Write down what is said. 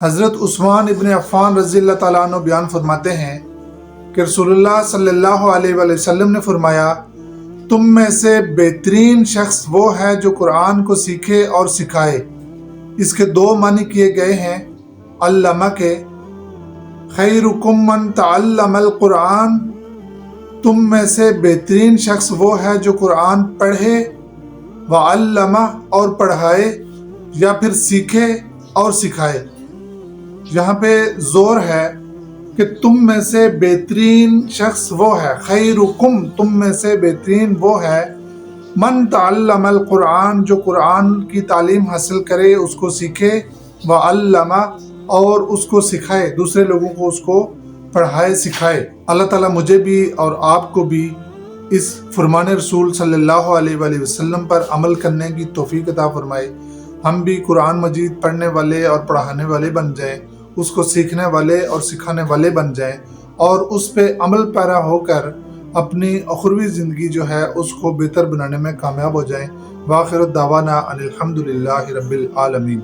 حضرت عثمان ابن عفان رضی اللہ تعالیٰ عنہ بیان فرماتے ہیں کہ رسول اللہ صلی اللہ علیہ وآلہ وسلم نے فرمایا، تم میں سے بہترین شخص وہ ہے جو قرآن کو سیکھے اور سکھائے۔ اس کے دو معنی کیے گئے ہیں علامہ کے، خیرکم من تعلم القرآن، تم میں سے بہترین شخص وہ ہے جو قرآن پڑھے، وعلمہ اور پڑھائے، یا پھر سیکھے اور سکھائے۔ یہاں پہ زور ہے کہ تم میں سے بہترین شخص وہ ہے، خیرکم تم میں سے بہترین وہ ہے، من تعلم القرآن جو قرآن کی تعلیم حاصل کرے، اس کو سیکھے، وعلمہ اور اس کو سکھائے، دوسرے لوگوں کو اس کو پڑھائے سکھائے۔ اللہ تعالیٰ مجھے بھی اور آپ کو بھی اس فرمان رسول صلی اللہ علیہ وآلہ وسلم پر عمل کرنے کی توفیق عطا فرمائے۔ ہم بھی قرآن مجید پڑھنے والے اور پڑھانے والے بن جائیں، اس کو سیکھنے والے اور سکھانے والے بن جائیں، اور اس پہ عمل پیرا ہو کر اپنی اخروی زندگی جو ہے اس کو بہتر بنانے میں کامیاب ہو جائیں۔ وآخر دعوانا ان الحمد للہ رب العالمین۔